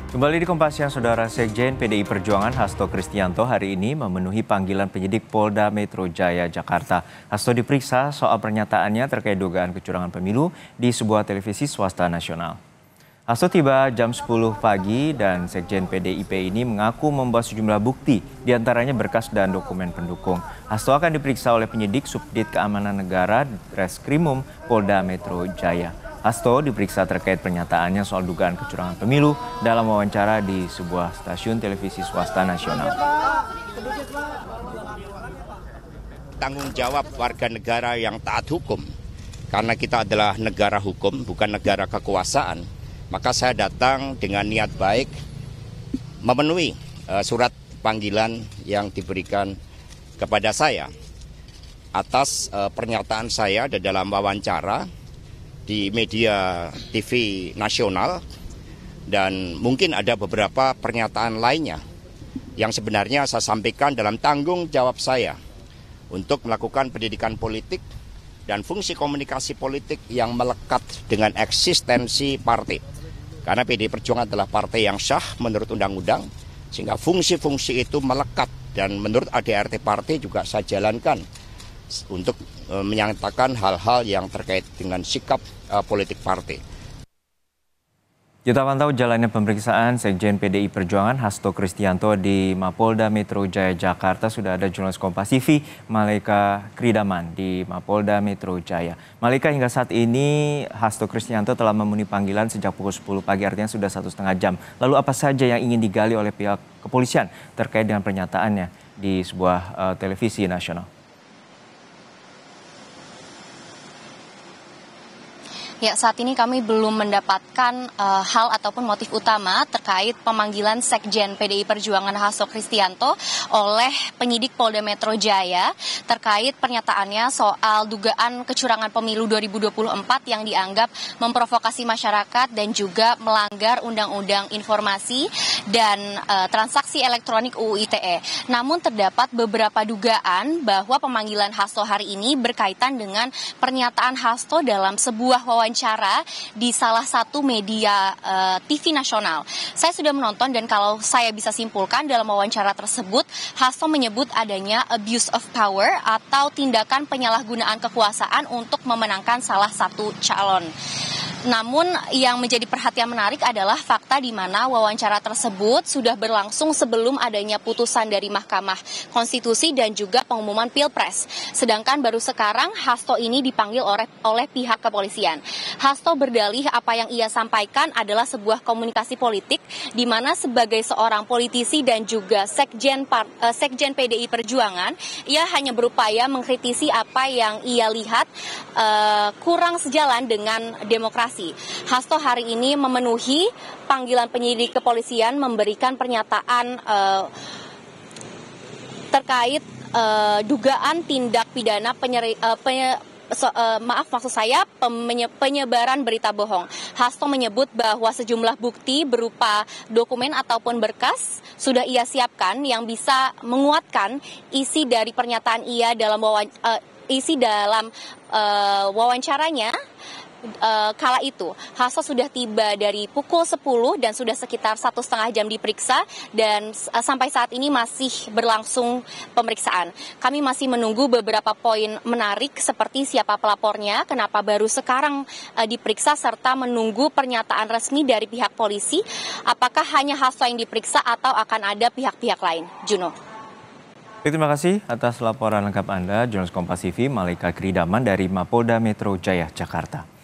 Kembali di Kompas Siang, Saudara. Sekjen PDI Perjuangan Hasto Kristianto hari ini memenuhi panggilan penyidik Polda Metro Jaya, Jakarta. Hasto diperiksa soal pernyataannya terkait dugaan kecurangan pemilu di sebuah televisi swasta nasional. Hasto tiba jam 10 pagi dan Sekjen PDIP ini mengaku membawa sejumlah bukti, diantaranya berkas dan dokumen pendukung. Hasto akan diperiksa oleh penyidik Subdit Keamanan Negara Reskrimum Polda Metro Jaya. Hasto diperiksa terkait pernyataannya soal dugaan kecurangan pemilu dalam wawancara di sebuah stasiun televisi swasta nasional. Tanggung jawab warga negara yang taat hukum, karena kita adalah negara hukum, bukan negara kekuasaan, maka saya datang dengan niat baik memenuhi surat panggilan yang diberikan kepada saya atas pernyataan saya di dalam wawancara di media TV nasional, dan mungkin ada beberapa pernyataan lainnya yang sebenarnya saya sampaikan dalam tanggung jawab saya untuk melakukan pendidikan politik dan fungsi komunikasi politik yang melekat dengan eksistensi partai. Karena PDI Perjuangan adalah partai yang sah menurut undang-undang, sehingga fungsi-fungsi itu melekat, dan menurut ADRT partai juga saya jalankan untuk menyatakan hal-hal yang terkait dengan sikap politik partai. Kita pantau jalannya pemeriksaan Sekjen PDI Perjuangan Hasto Kristianto di Mapolda Metro Jaya, Jakarta. Sudah ada jurnalis Kompas TV Malaika Kridaman di Mapolda Metro Jaya. Malaika, hingga saat ini Hasto Kristianto telah memenuhi panggilan sejak pukul 10 pagi, artinya sudah 1,5 jam. Lalu apa saja yang ingin digali oleh pihak kepolisian terkait dengan pernyataannya di sebuah televisi nasional? Ya, saat ini kami belum mendapatkan hal ataupun motif utama terkait pemanggilan Sekjen PDI Perjuangan Hasto Kristianto oleh penyidik Polda Metro Jaya terkait pernyataannya soal dugaan kecurangan pemilu 2024 yang dianggap memprovokasi masyarakat dan juga melanggar Undang-Undang Informasi dan Transaksi Elektronik UU ITE. Namun terdapat beberapa dugaan bahwa pemanggilan Hasto hari ini berkaitan dengan pernyataan Hasto dalam sebuah wawancara di salah satu media TV nasional. Saya sudah menonton, dan kalau saya bisa simpulkan dalam wawancara tersebut, Hasto menyebut adanya abuse of power atau tindakan penyalahgunaan kekuasaan untuk memenangkan salah satu calon. Namun yang menjadi perhatian menarik adalah fakta di mana wawancara tersebut sudah berlangsung sebelum adanya putusan dari Mahkamah Konstitusi dan juga pengumuman Pilpres. Sedangkan baru sekarang Hasto ini dipanggil oleh pihak kepolisian. Hasto berdalih apa yang ia sampaikan adalah sebuah komunikasi politik di mana sebagai seorang politisi dan juga Sekjen PDI Perjuangan, ia hanya berupaya mengkritisi apa yang ia lihat kurang sejalan dengan demokrasi. Hasto hari ini memenuhi panggilan penyidik kepolisian, memberikan pernyataan terkait dugaan tindak pidana penyebaran berita bohong. Hasto menyebut bahwa sejumlah bukti berupa dokumen ataupun berkas sudah ia siapkan yang bisa menguatkan isi dari pernyataan ia dalam wawancaranya. Kala itu Hasto sudah tiba dari pukul 10 dan sudah sekitar 1,5 jam diperiksa, dan sampai saat ini masih berlangsung pemeriksaan. Kami masih menunggu beberapa poin menarik seperti siapa pelapornya, kenapa baru sekarang diperiksa, serta menunggu pernyataan resmi dari pihak polisi apakah hanya Hasto yang diperiksa atau akan ada pihak-pihak lain. Juno. Terima kasih atas laporan lengkap Anda, jurnalis Kompas TV Malaika Kridaman dari Mapolda Metro Jaya, Jakarta.